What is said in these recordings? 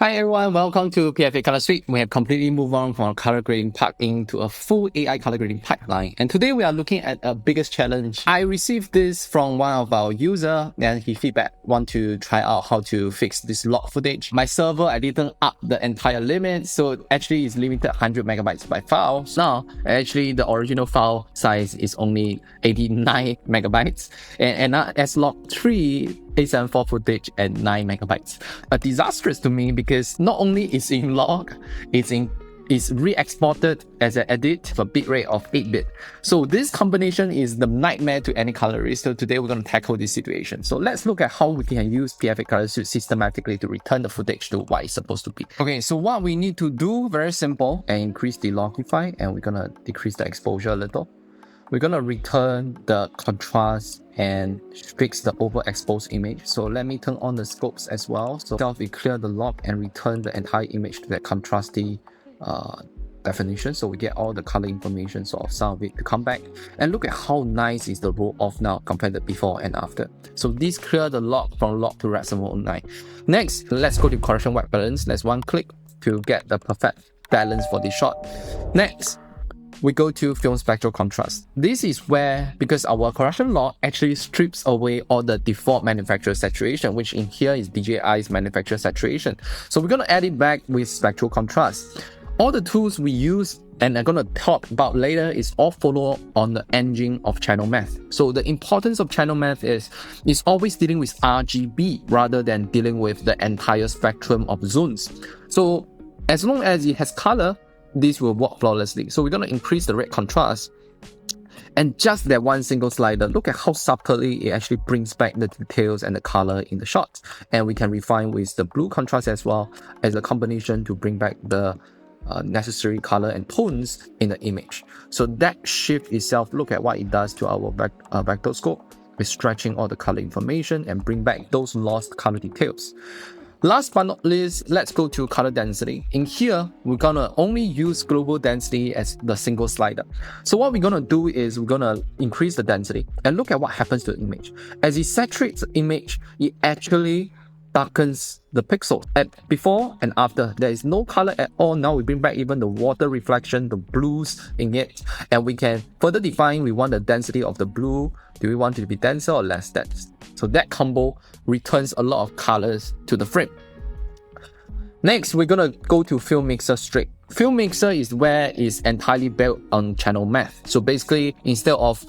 Hi everyone, welcome to PFA Color Suite. We have completely moved on from a color grading plugin to a full AI color grading pipeline. And today we are looking at a biggest challenge. I received this from one of our users and he want to try out how to fix this log footage. My server, I didn't up the entire limit, so actually it's limited 100 megabytes by file. Now, actually the original file size is only 89 megabytes and as log 3 A74 footage at 9 megabytes. Disastrous to me because not only is in log, it's re-exported as an edit for bitrate of 8-bit. So this combination is the nightmare to any colorist. So today we're going to tackle this situation. So let's look at how we can use PFA Color Suite systematically to return the footage to what it's supposed to be. Okay, so what we need to do, very simple, and increase the logify, and we're going to decrease the exposure a little. We're going to return the contrast and fix the overexposed image. So let me turn on the scopes as well. So we clear the log and return the entire image to that contrasty definition. So we get all the color information, so some of it to come back. And look at how nice is the roll off now compared to before and after. So this clear the log from log to red 709. Next, let's go to correction white balance. Let's one click to get the perfect balance for this shot. Next, we go to film spectral contrast. This is where, because our correction log actually strips away all the default manufacturer saturation, which in here is DJI's manufacturer saturation. So we're going to add it back with spectral contrast. All the tools we use and I'm going to talk about later is all follow on the engine of channel math. So the importance of channel math is always dealing with RGB rather than dealing with the entire spectrum of zones. So as long as it has color, this will work flawlessly. So we're going to increase the red contrast. And just that one single slider, look at how subtly it actually brings back the details and the color in the shots. And we can refine with the blue contrast as well as a combination to bring back the necessary color and tones in the image. So that shift itself, look at what it does to our vector scope. It's stretching all the color information and bring back those lost color details. Last but not least, let's go to color density. In here, we're gonna only use global density as the single slider. So what we're gonna do is we're gonna increase the density and look at what happens to the image. As it saturates the image, it actually darkens the pixel. Before and after, there is no color at all. Now we bring back even the water reflection, the blues in it, and we can further define we want the density of the blue. Do we want it to be denser or less dense? So that combo returns a lot of colors to the frame. Next, we're gonna go to Film Mixer straight. Film Mixer is where it's entirely built on channel math. So basically, instead of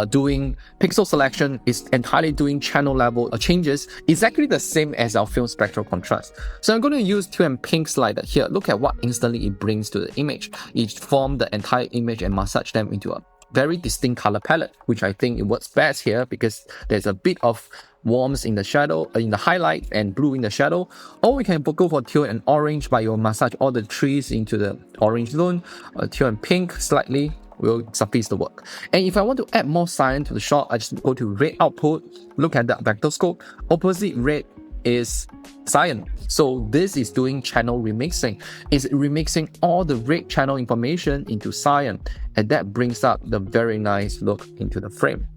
doing pixel selection, it's entirely doing channel level changes, exactly the same as our film spectral contrast. So I'm going to use teal and pink slider here. Look at what instantly it brings to the image. It forms the entire image and massage them into a very distinct color palette, which I think it works best here because there's a bit of warmth in the shadow, in the highlight, and blue in the shadow. Or we can go for teal and orange, but you'll massage all the trees into the orange zone. Teal and pink slightly will suffice the work. And if I want to add more cyan to the shot, I just go to red output, look at the vector scope. Opposite red is cyan. So this is doing channel remixing. It's remixing all the red channel information into cyan, and that brings up the very nice look into the frame.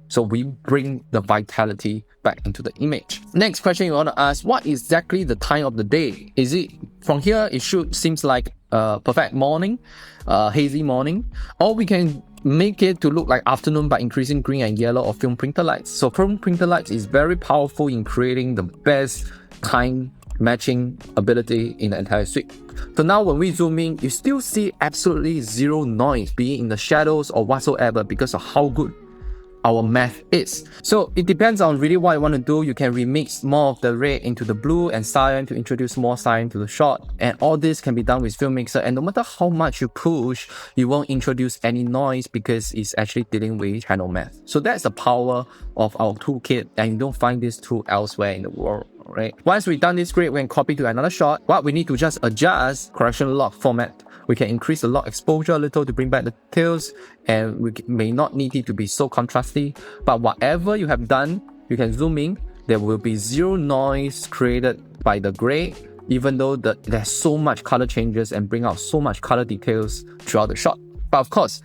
So we bring the vitality back into the image. Next question you want to ask, what is exactly the time of the day? Is it, from here, it seems like perfect morning, hazy morning, or we can make it to look like afternoon by increasing green and yellow or film printer lights. So film printer lights is very powerful in creating the best time matching ability in the entire suite. So now when we zoom in, you still see absolutely zero noise, be it in the shadows or whatsoever, because of how good our math is. So it depends on really what you want to do. You can remix more of the red into the blue and cyan to introduce more cyan to the shot. And all this can be done with Film Mixer. And no matter how much you push, you won't introduce any noise because it's actually dealing with channel math. So that's the power of our toolkit, and you don't find this tool elsewhere in the world. Right? Once we've done this grid, we can copy to another shot. What we need to just adjust correction log format. We can increase the log exposure a little to bring back the details, and we may not need it to be so contrasty. But whatever you have done, you can zoom in. There will be zero noise created by the gray, even though there's so much color changes and bring out so much color details throughout the shot. But of course,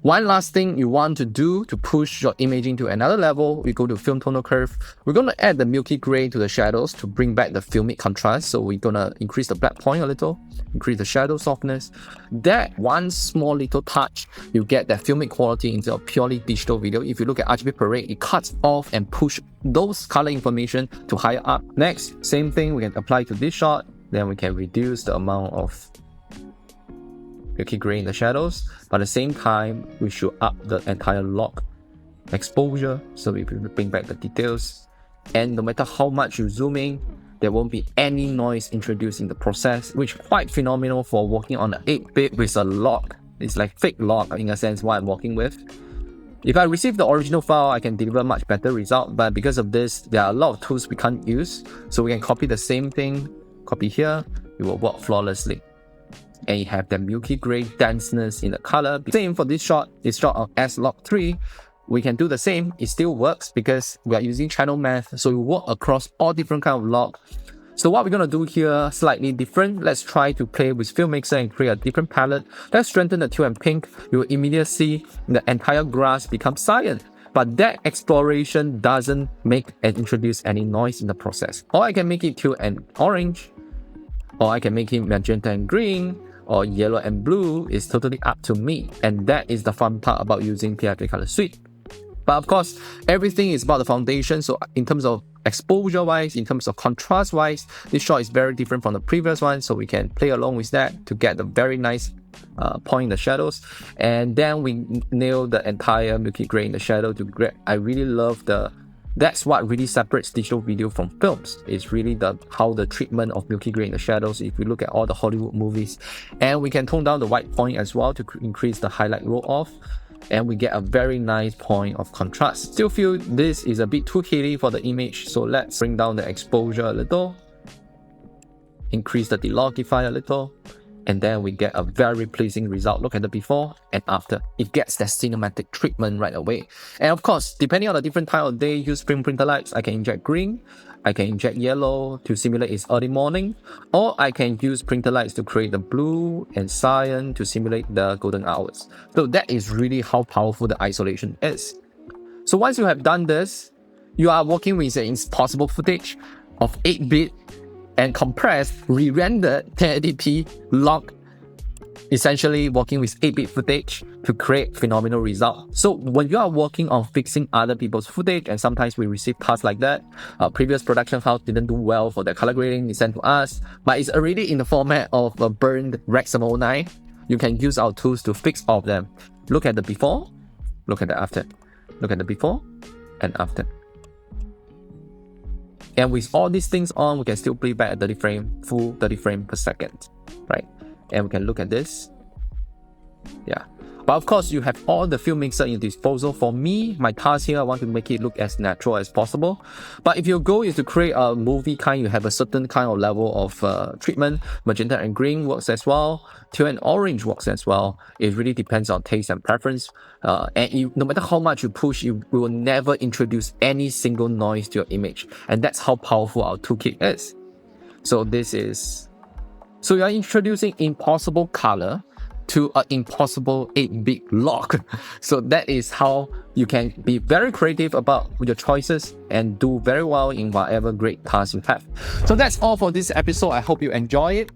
One last thing you want to do to push your imaging to another level, we go to film tonal curve. We're going to add the milky gray to the shadows to bring back the filmic contrast. So we're going to increase the black point a little, increase the shadow softness. That one small little touch, you get that filmic quality instead of purely digital video. If you look at RGB Parade, it cuts off and push those color information to higher up. Next, same thing we can apply to this shot. Then we can reduce the amount of milky gray in the shadows, but at the same time we should up the entire log exposure so we bring back the details. And no matter how much you zoom in, there won't be any noise introduced in the process, which is quite phenomenal for working on an 8-bit with a log. It's like fake log in a sense what I'm working with. If I receive the original file, I can deliver much better result, but because of this, there are a lot of tools we can't use, so we can copy the same thing, copy here, it will work flawlessly. And you have the milky gray denseness in the color. Same for this shot, it's shot on S-Log3. We can do the same, it still works because we are using channel math, so we work across all different kind of log. So what we're gonna do here, slightly different. Let's try to play with FilmMixer and create a different palette. Let's strengthen the teal and pink. You will immediately see the entire grass become cyan. But that exploration doesn't make and introduce any noise in the process. Or I can make it teal and orange, or I can make it magenta and green, or yellow and blue. Is totally up to me. And that is the fun part about using PFA Color Suite. But of course, everything is about the foundation. So in terms of exposure wise, in terms of contrast wise, this shot is very different from the previous one. So we can play along with that to get the very nice point in the shadows. And then we nail the entire milky gray in the shadow to grab. I really love that's what really separates digital video from films. It's really how the treatment of milky gray in the shadows. If we look at all the Hollywood movies, and we can tone down the white point as well to increase the highlight roll off, and we get a very nice point of contrast. Still feel this is a bit too hitty for the image, so let's bring down the exposure a little, increase the delogify a little, and then we get a very pleasing result. Look at the before and after. It gets that cinematic treatment right away. And of course, depending on the different time of day, use spring printer lights. I can inject green, I can inject yellow to simulate its early morning, or I can use printer lights to create the blue and cyan to simulate the golden hours. So that is really how powerful the isolation is. So once you have done this, you are working with an impossible footage of 8-bit and compressed, re-rendered 1080p log, essentially working with 8-bit footage to create phenomenal results. So when you are working on fixing other people's footage, and sometimes we receive tasks like that, previous production files didn't do well for the color grading, it's sent to us, but it's already in the format of a burned Rec 09. You can use our tools to fix all of them. Look at the before, look at the after, look at the before and after. And with all these things on, we can still play back at 30 frame, full 30 frames per second, right? And we can look at this. Yeah. But of course, you have all the FilmMixer in your disposal. For me, my task here, I want to make it look as natural as possible. But if your goal is to create a movie kind, you have a certain kind of level of treatment. Magenta and green works as well. Teal and orange works as well. It really depends on taste and preference. No matter how much you push, you will never introduce any single noise to your image. And that's how powerful our toolkit is. So you are introducing impossible color to an impossible 8-bit log. So that is how you can be very creative about your choices and do very well in whatever great task you have. So that's all for this episode. I hope you enjoy it.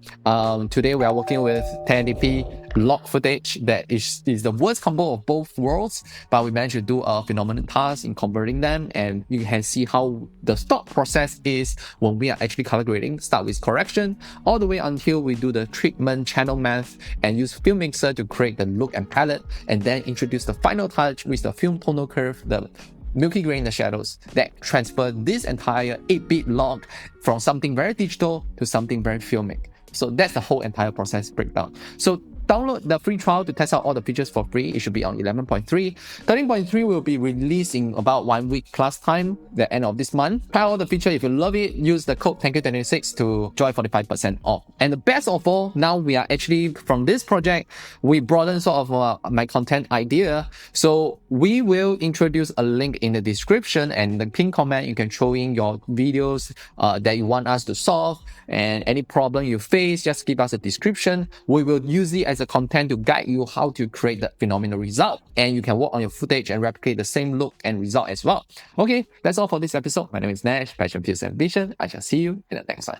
Today we are working with 1080p log footage that is the worst combo of both worlds, but we managed to do a phenomenal task in converting them, and you can see how the stock process is when we are actually color grading. Start with correction all the way until we do the treatment, channel math, and use FilmMixer to create the look and palette, and then introduce the final touch with the film tonal curve, the milky gray in the shadows, that transfer this entire 8-bit log from something very digital to something very filmic. So that's the whole entire process breakdown. So download the free trial to test out all the features for free. It should be on 11.3. 13.3 will be released in about 1 week plus time, the end of this month. Try all the feature. If you love it, use the code TANK26 to enjoy 45% off. And the best of all, now we are actually, from this project, we broaden sort of my content idea. So we will introduce a link in the description, and the pinned comment, you can throw in your videos that you want us to solve, and any problem you face, just give us a description. We will use it as as a content to guide you how to create the phenomenal result. And you can work on your footage and replicate the same look and result as well. Okay, that's all for this episode. My name is Nash, Passion, Peace, and Vision. I shall see you in the next one.